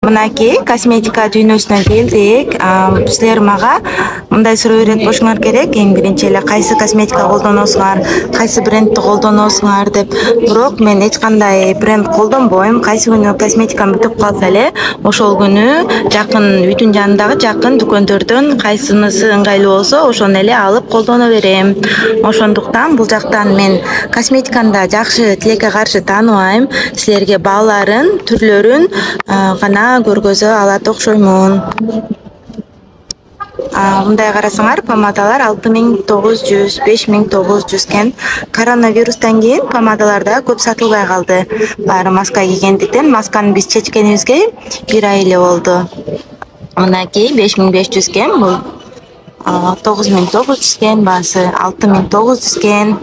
Мынакей косметика дүйнөсүнө келдик. Силер мага мындай суроо берет болушуңар керек. Эң биринчи эле кайсы косметика колдоносуңар, кайсы брендти колдоносуңар деп. Бирок мен эч кандай бренд колдонбойм. Кайсы күнү косметикам бүтүп калса эле, ошол күнү жакын үйдүн жанындагы жакын дүкөндөрдөн кайсынысы ыңгайлуу болсо, ошону эле алып колдоно берем. Ошондуктан бул жактан мен косметиканы да жакшы тилекке каршы тааныбайм. Силерге бааларын, түрлөрүн гана көргөзө алат окшоймун. Мындай карасаңар, помадалар 6900, 5900 экен. Коронавирустан кийин помадаларда көп сатылбай калды. Баары маска кийгендиктен, масканы биз чечкенибизге 1 ай эле болду. Мынакей 5500 экен, бул 9900 экен, баасы 6900 экен.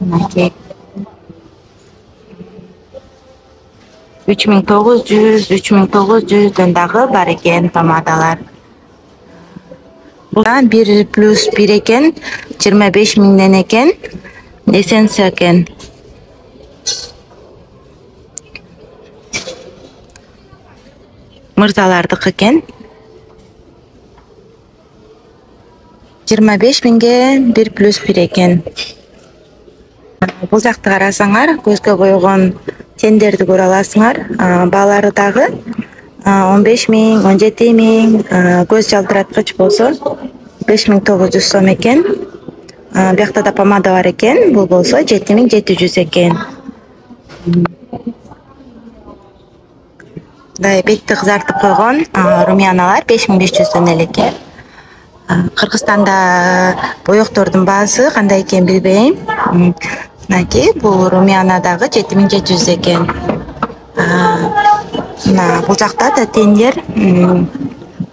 Мынакей 3900 дагы бар экен помадалар. Бул 1+1 экен, 25 миңден экен. Эссенция экен. Мырзалардыкы экен. 25 миңге 1+1 экен. Бул жакты карасаңар, көзгө койгон тендерди көрө аласыңар. Баалары дагы 15 миң, 17 миң, көз жалтыраткыч болсо 5900 сом экен. Биякта да помада бар экен, бул болсо 7700 экен. Бетти кызартып койгон румяналар 5500дөн эле экен. Кыргызстанда боектордун баасы кандай экен билбейм. Мынакей бул румяна дагы 7700 экен. Бул жакта да тендер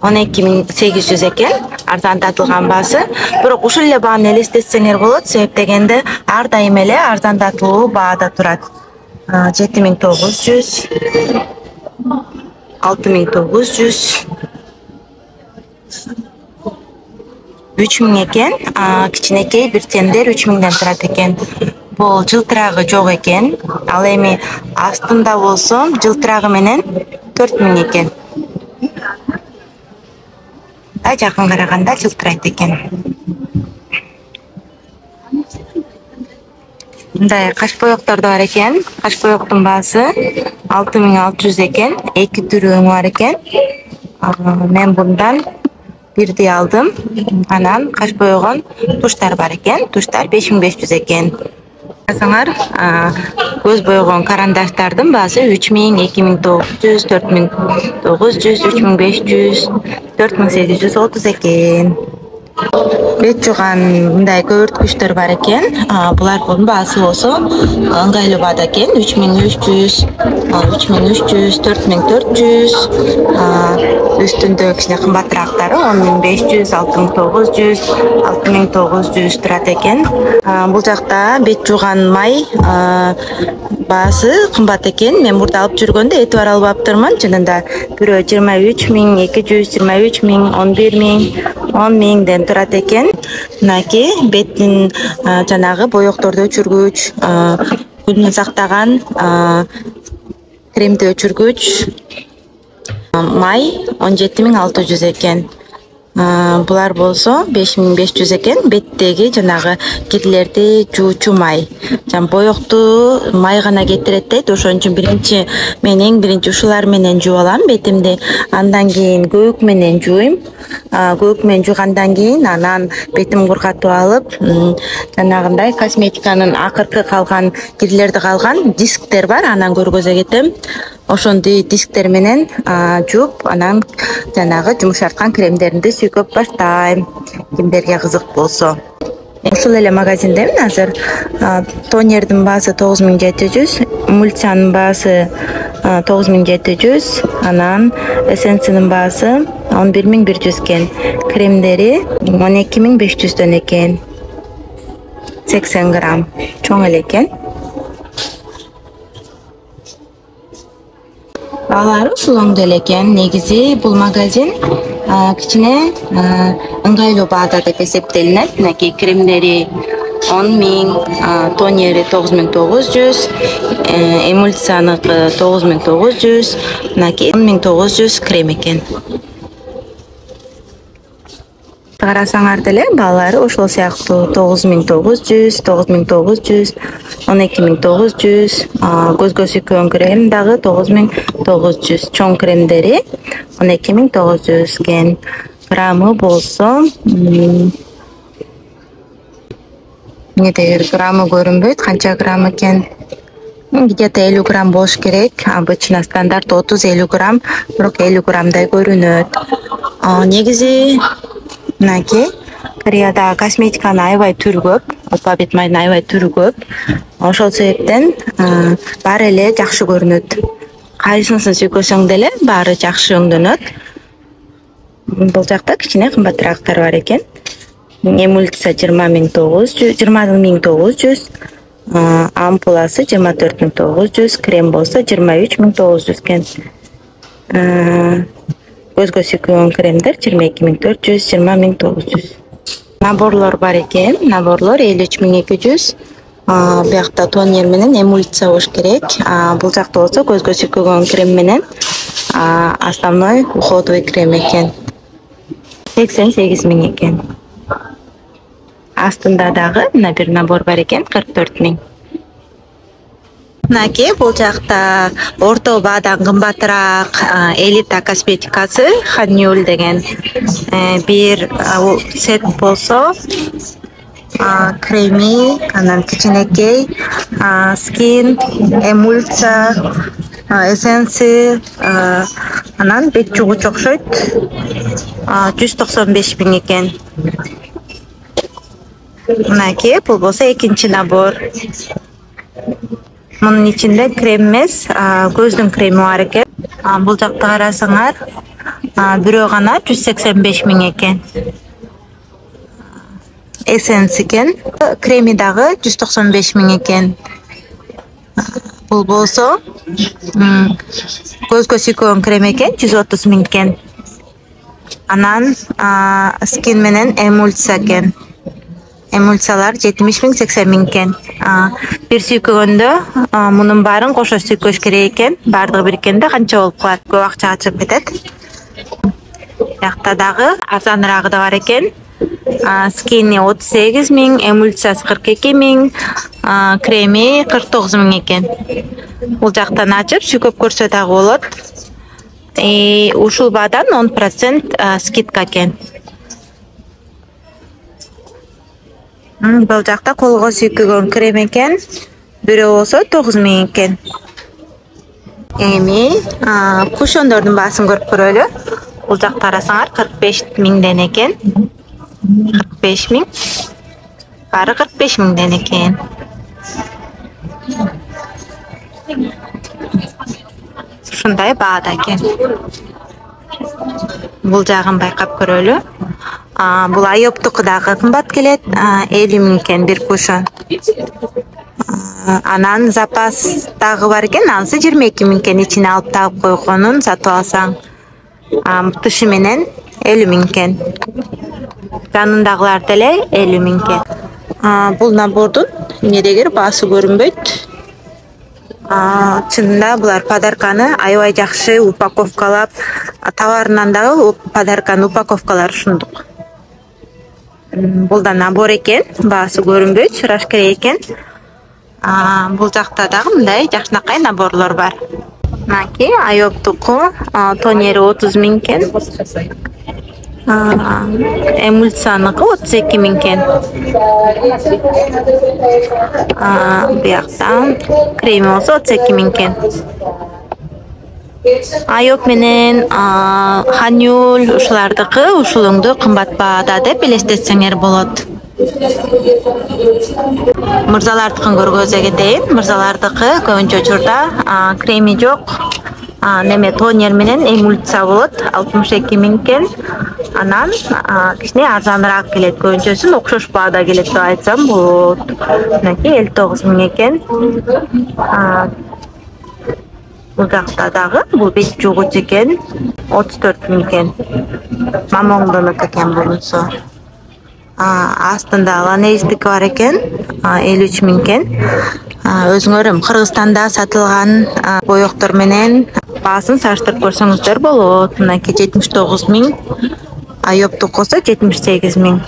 12800 экен. Арзандатылган баасы. Бирок ушул эле бааны элестетсеңер болот, себеп дегенде ар дайым эле арзандатылуу баада турат. 7900, 6900, 3000 экен. Кичинекей бир тендер 3000ден турат экен. Бул жылтырагы жок экен. Ал эми астында болсо жылтырагы менен 4000 экен. Жакын караганда жылтырайт экен. Мындай каш боектор да бар экен. Каш боектун баасы 6600 экен. 2 түрү бар экен. Мен bundan бирди алдым. Анан каш боегон туштар бар экен. Туштар 5500 экен. Карасаңар, көз боегон карандаштардын баасы 3000, 2900, 4900, 3500, 4830 экен. Бет жуган мындай көбөрткүчтөр бар экен. Булардын баасы болсо ыңгайлуу баада экен. 3300, 3300, 4400. Үстүндө кичине кымбатыраактары 10500, 6900, 6900 турат экен. Бул жакта бет жуган май баасы кымбат экен. Мен мурда алып жүргөндө этибар албаптырмын. Чынында бирөө 23000, 223 000, 11 000, 10 000ден турат экен. Мынакей беттин жанагы боекторду өчүргүч, күнү сактаган кремди өчүргүч май 17600 экен. Булар болсо 5500 экен. Беттеги жанагы кирлерди жуучу май. Боекту май гана кетирет дейт. Ошон үчүн мен эң биринчи ушулар менен жууп алам бетимди. Андан кийин көбүк менен жууйм. Көбүк менен жуугандан кийин анан бетим кургатып алып, жанагындай косметиканын акыркы калган кирлерди калган дисктер бар, анан көргөзө кетем. Ошондой дисктер менен жууп, анан жанагы жумшарткан кремдерди сүйкөп баштайм. Кимдерге кызык болсо. Ушул эле магазиндемин азыр. Тонердин баасы 9700, эмульсиянын баасы 9700, анан эссенциянын баасы 11100 экен. Кремдери 12500дөн экен. 80 грамм. Чоң эле экен. Баалары ушул оңдо эле экен. Негизи бул магазин кичине ыңгайлуу баада деп эсептелинет. Мынакей кремдери 10 ming, tonyeri 9900, эмульсияныкы 9900, мынакей 1900 крем экен. Карасаңар деле баалары ошол сыяктуу 9900, 9900, 12900, көзгө сүйкөгөн крем дагы 9900, чоң кремдери 12900 экен. Граммы болсо эмнедегир граммы көрүнбөйт, канча грамм экен. Где-то 50 грамм болуш керек. Обычно стандарт 30-50 грамм, бирок 50 граммдай көрүнөт. Негизи мынакей Кореяда косметиканын аябай түрү көп, алфавит майдын аябай түрү көп. Ошол себептен баары эле жакшы көрүнөт. Кайсысын сүйкөсөң деле баары жакшы өңдөнөт. Бул жакта кичине кымбатыраактар бар экен. Эмульсия 20900, ампуласы 24900, крем болсо 23900 экен. Көзгө сүйкөгөн кремдер 22400, 20900. Наборлор бар экен. Наборлор 53200. Биякта тонер менен эмульсия болуш керек. Бул жакта болсо көзгө сүйкөгөн крем менен основной уходовый крем экен. 88 миң экен. Астында дагы мына бир набор бар экен, 44 миң. Мынакей бул жакта орто баадан кымбатыраак элита косметикасы Ханюль деген бир сет болсо креми, анан кичинекей скин, эмульсия, эссенси, анан бет жугуч окшойт. 195 миң экен. Мынакей бул болсо экинчи набор. Мунун ичинде крем эмес, көздүн креми бар экен. Бул жакта карасаңар, бирөө гана 185 миң экен. Эссенс экен. Креми дагы 195 миң экен. Бул болсо көзгө сүйкөгөн крем экен, 130 миң экен. Анан скин менен эмульсия экен. Эмульсиялар 70 миң, 80 миң экен. Бир сүйкөгөндө мунун баарын кошо сүйкөш керек экен. Бардыгы бириккенде канча болуп калат? Көп акчага чыгып кетет. Биякта дагы арзаныраагы да бар экен. Скини 38 миң, эмульсиясы 42 миң, креми 49 миң экен. Бул жактан ачып сүйкөп көрсө дагы болот. Ушул баадан 10% скидка экен. Бул жакта колго сүйкөгөн крем экен. Бирөө болсо 9 миң экен. Эми кушондордун баасын көрүп көрөлү. Бул жакта карасаңар 45 миңден экен. 45 миң. Баары 45 миңден экен. Ушундай баада экен. Бул жагын байкап көрөлү. Бул айоптуку дагы кымбат келет. 50 миң экен бир кушон. Анан запас дагы бар экен, анысы 22 миң экен. Ичине алып тагып койгонун сатып алсаң. Тышы менен 50 миң экен. Жанындагылар деле 50 миң экен. Бул набордун эмнедегир баасы көрүнбөйт. Чынында булар подарканы аябай жакшы упаковкалап, товарынан дагы подарканын упаковкалары ушундук. Бул да набор экен, баасы көрүнбөйт, сураш керек экен. Бул жакта дагы мындай жакшынакай наборлор бар. Мынакей айоптуку тонери 30 миң экен. Эмульсияныкы 32 миң экен. Биякта креми болсо 32 миң экен. Айоп менен Ханюль ушулардыкы ушулуңду кымбат баада деп элестетсеңер болот. Мырзалардыкын көргөзө кетейин. Мырзалардыкы көбүнчө учурда креми жок. Неме тонер менен эмульсия болот. 62 миң экен. Анан кичине арзаныраак келет. Көбүнчөсүн окшош баада келет деп айтсам болот. Мынакей 59 миң экен. Бул жакта дагы бул бет жугуч экен. 34 миң экен. Мамоңдонук экен бунусу. Астында ланейздики бар экен, 53 миң экен. Өзүңөр Кыргызстанда сатылган боектор менен баасын салыштырып көрсөңүздөр болот. Мынакей 79 миң, айопту косо 78 миң.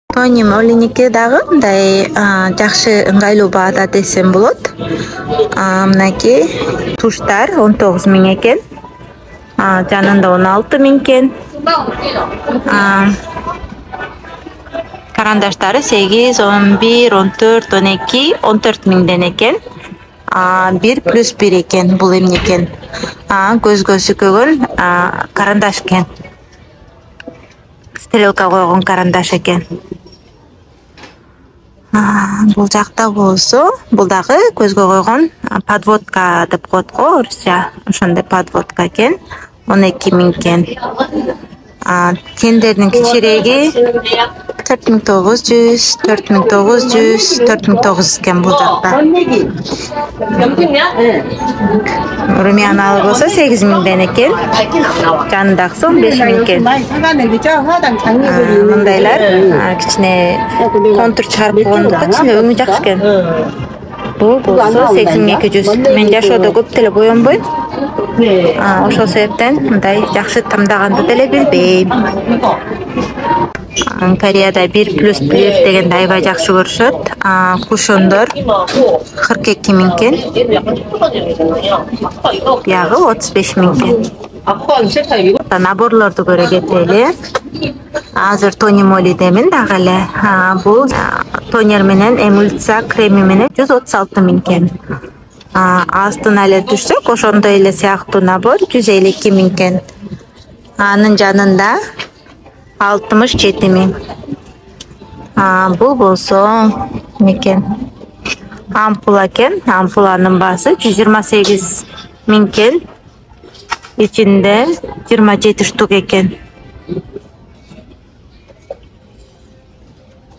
Тони Молиники дагы мындай жакшы ыңгайлуу баада десем болот. Мынакей туштар 19 миң экен. Жанында 16 миң экен. Карандаштары 8, 11, 14, 12, 14 миңден экен. 1+1 экен, бул эмне экен? Көзгө сүкөгөн карандаш экен. Стрелка койгон карандаш экен. Бул жакта болсо, бул дагы көзгө койгон подводка деп коет го орусча. Ошондой подводка экен. 12 миң экен. Тендердин кичиреги 4900, 4900, 4900 экен бул жакта. Румяналы болсо 8 миңден экен. Жанындагысы 15 миң экен. Мындайлар кичине контур чыгарып койгондуктан кичине өңү жакшы экен. Бул болсо 8200. Мен жашоодо көп деле боенбойм. Ошол себептен мындай жакшы тамдаганды деле билбейм. Кореяда 1+1 дегенди аябай жакшы көрүшөт. Кушондор 42 миң экен. Биягы 35 миң экен. Наборлорду көрө кетели. Азыр Тони Молидемин дагы эле. Бул тонер менен эмульсия креми менен 136 миң экен. Астына эле түшсөк, ошондой эле сыяктуу набор 152 миң экен. Анын жанында 67 миң. Бул болсо некен? Ампула экен. Ампуланын баасы 128 миң экен. Ичинде 27 штук экен.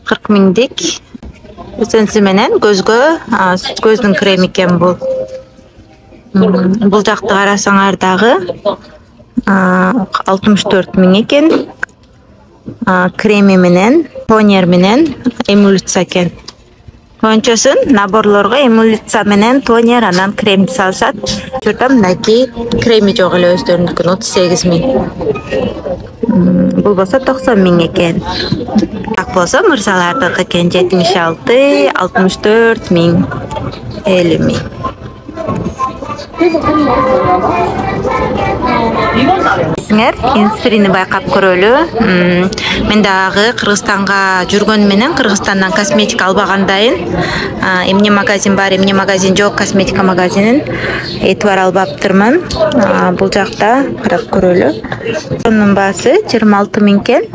40 миңдик. Эсенси менен көздүн креми экен бул. Бул жакты карасаңар дагы 64 миң экен. Креми менен, тонер менен эмульсия экен. Кончосын наборлорго эмульсия менен тонер, анан крем салышат. Журда мынакей креми жок эле өздөрүнүкүн 38 миң. Бул болсо 90 миң экен. Так болсо мырзалардыкы экен 76, 64 миң, 50 миң. Сиңер инспирини байкап көрөлү. Мен дагы Кыргызстанга жүргөн менен Кыргызстандан косметика албагандайын. Эмне магазин бар, эмне магазин жок, косметика магазинин этибар албаптырмын. Бул жакта карап көрөлү. Онун баасы 26 миң экен.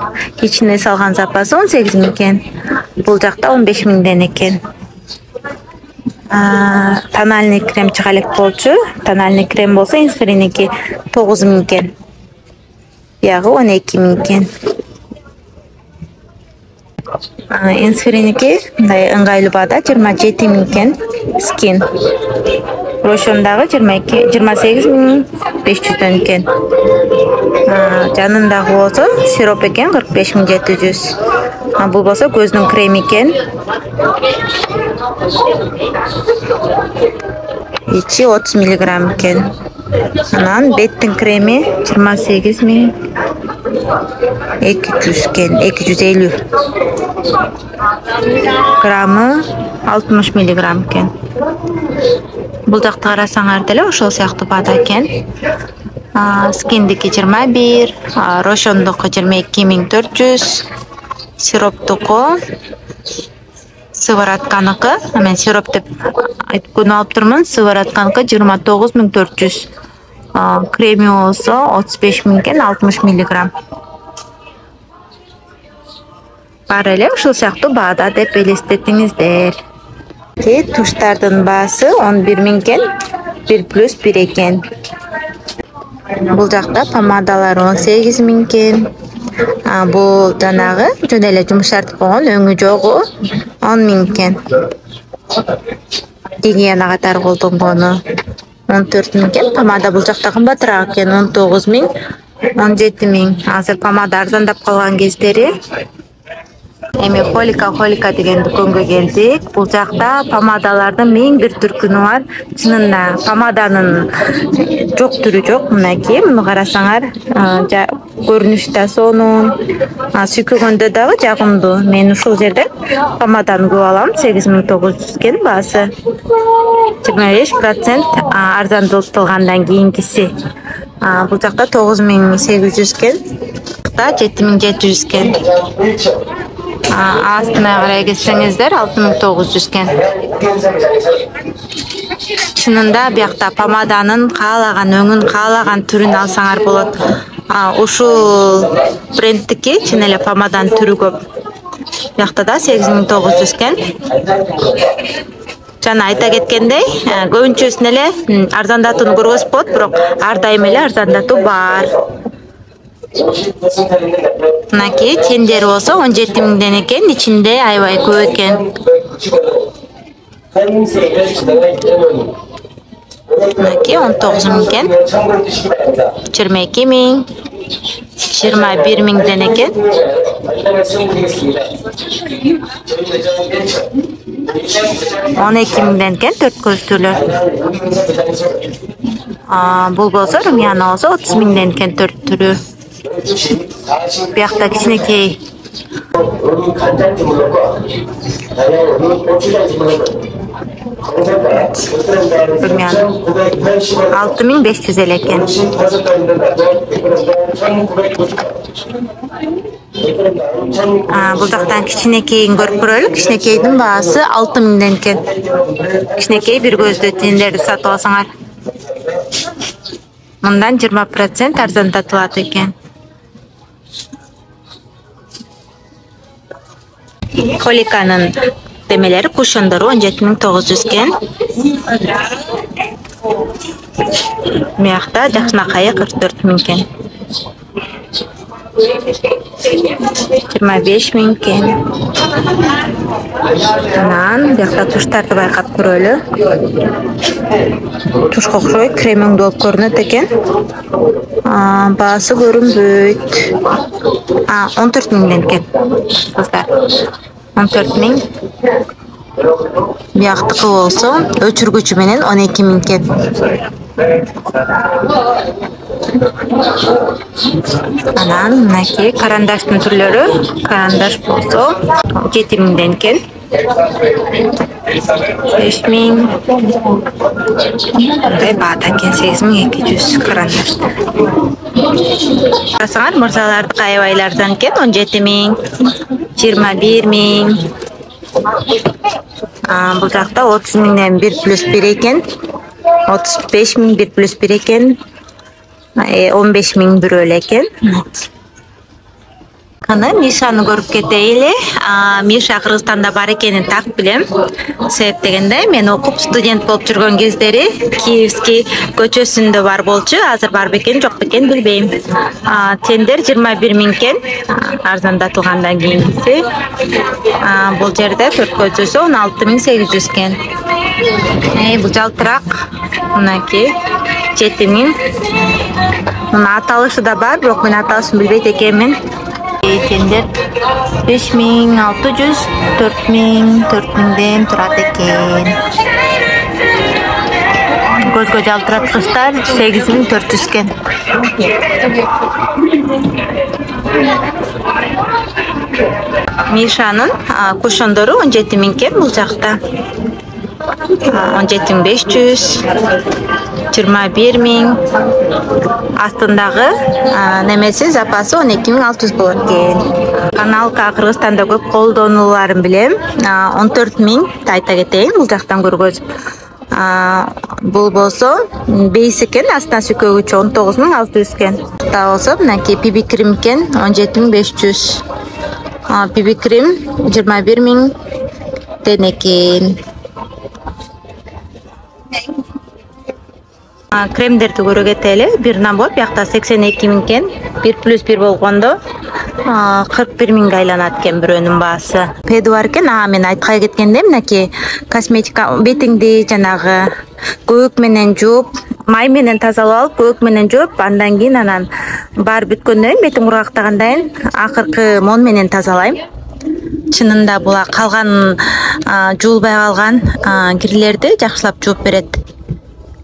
Ичине салган запасы 18 миң экен. Бул жакта 15 миңден экен. Тональный крем чыга элек болчу. Тональный крем болсо инспириники 9 миң экен. Биягы 12 миң экен. Инспириники мындай ыңгайлуу баада 27 миң экен. Скин. Рошондагы 28 миң 500дөн экен. Жанындагы болсо сироп экен 45 миң 700. Бул болсо көздүн креми экен. Ичи 30 миллиграмм экен. Анан беттин креми 28 миң 200 экен, 250. Граммы 60 миллиграмм экен. Бул жакты карасаңар деле ошол сыяктуу баада экен. Скиндики 21, Рошондуку 22 миң 400, сироптуку сыворотканыкы, мен сироп деп айтып күнү алып турмун, сыворотканыкы 29 миң 400. Креми болсо 35 миң экен, 60 миллиграмм. Бар эле ушул сыяктуу баада деп элестетиңиздер. Туштардын баасы 11 миң экен, 1+1 экен. Бул жакта помадалар 18 миң экен. Бул жанагы жөн эле жумшартып койгон өңү жогу 10 миң экен. Гигиена катары колдонгону 14 миң экен. Помада бул жакта кымбатыраак экен, 19 миң. 17 миң. Азыр помада арзандап калган кездери. Эми Холика деген дүкөнгө келдик. Бул жакта помадалардын миң бир түркүнү бар. Чынында помаданын жок түрү жок. Мынакей, муну карасаңар, көрүнүшү да сонун, сүйкөгөндө дагы жагымдуу. Мен ушул жерден помаданы көп алам. 8900 экен баасы. 25% арзандатылгандан кийинкиси. Бул жакта 9800 экен. 7700 экен. Астына карай кетсеңиздер 6900 экен. Чынында биякта помаданын каалаган өңүн, каалаган түрүн алсаңар болот. Ушул брендтики чын эле помаданын түрү көп. Биякта да 8900 экен. Жана айта кеткендей, көбүнчөсүн эле арзандатууну көргөзүп болот, бирок ар дайым эле арзандатуу бар. Мынакей тендери болсо 17 миңден экен, ичинде аябай көп экен. Мынакей 19 миң экен. 22 миң. 21 миңден экен. 12 миңден экен төрт көздүүлөр. Бул болсо румяна болсо 30 миңден экен төрт түрү. Биякта кичинекей. Румяна 6500 эле экен. Бул жактан кичинекейин көрүп көрөлү. Кичинекейдин баасы 6 миңден экен. Кичинекей бир көздүү тендерди сатып алсаңар. Мындан 20% арзандатылат экен. Холиканын демелери кушондору 17900 экен. Биякта жакшынакайы 44 миң экен. 25 миң экен. Анан биякта туштарды байкап көрөлү. Тушка окшой кремиң болуп көрүнөт экен. Баасы көрүнбөйт. 14 миңден экен. Кыздар. 14 миң. Бияктыкы болсо өчүргүчү менен 12 миң экен. Анан мынакей карандаштын түрлөрү. Карандаш болсо 7 миңден экен. 5 миң. Мындай баата экен 8200 карандаш. Карасаңар мырзалардыкы аябайлардан экен 17 миң. 21 миң. Бул жакта 30 миңден 1+1 экен. 35 миң 1+1 экен. 15 миң бирөө эле экен. Каны Мишаны көрүп кетейли. Миша Кыргызстанда бар экенин так билем. Себеп дегенде мен окуп студент болуп жүргөн кездери Киевский көчөсүндө бар болчу. Азыр бар бекен, жок бекен билбейм. Тендер 21 миң экен. Арзандатылгандан кийинкиси. Бул жерде төрт көзөсү 16800 экен. Бул жалтырак. Мынакей 7 миң. Мунун аталышы да бар, бирок мен аталышын билбейт экенмин. Тендер 5600, 4 миңден турат экен. Көзгө жалтыраткычтар 8400 экен. Мишанын кушондору 17 миң экен бул жакта. 17500, 21 миң. Астындагы немеси запасы 12600 болот экен. Каналка Кыргызстанда көп колдонуларын билем. 14 миң айта кетейин бул жактан көргөзүп. Бул болсо бейс экен, астына сүйкөгүчү 19600 экен. Та болсо мынакей PB крем экен 17500. PB крем 21 миң экен. Кремдерди көрө кетели. Бир набор биякта 82 миң экен. 1+1 болгондо 41 миңге айланат экен бирөөнүн баасы. Педи бар экен. Мен айткай кеткенде мынакей косметика бетиңди жанагы көбүк менен жууп май менен тазалап алып, көк менен жууп, андан кийин анан баары бүткөндөн кийин бетин кургактагандан кийин акыркы мон менен тазалайм. Чынында була калган жуулбай калган кирлерди жакшылап жууп берет.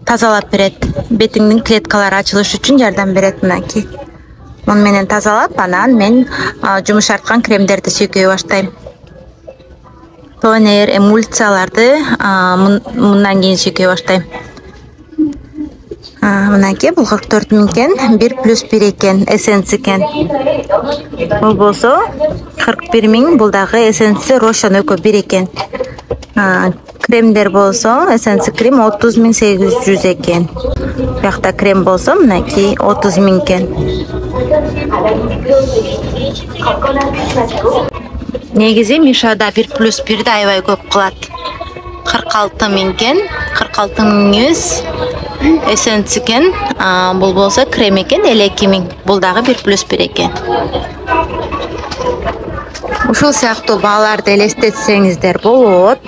Тазалап берет. Бетиңдин клеткалары ачылыш үчүн жардам берет мынакей. Мон менен тазалап, анан мен жумшарткан кремдерди сүйкөй баштайм. Тонер, эмульсияларды мындан кийин сүйкөй баштайм. Мынакей бул 44 экен, 1+1 экен, эссенс экен. Бул болсо 41 000, бул дагы эссенси Рошан Эко 1 экен. Кремдер болсо, эссенс крем 30 800 экен. Бuyakta крем болсо мынакей 30 000 экен. Негизи Мишада 1+1 аябай көп кылат. 46 000 экен, 46 100 эссенс экен. Бул болсо крем экен 52 000. Бул дагы 1+1 экен. Ушул сыяктуу бааларды элестетсеңиздер болот.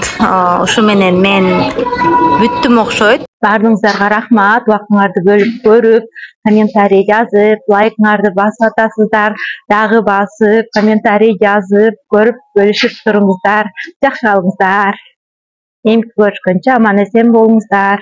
Ушу менен мен бүттүм окшойт. Баарыңыздарга рахмат. Убактыңарды бөлүп көрүп, комментарий жазып, лайкыңарды басып атасыздар. Дагы басып, комментарий жазып, көрүп бөлүшүп туруңуздар. Жакшы калыңыздар. Эмки көрүшкөнчө аман эсен болуңуздар.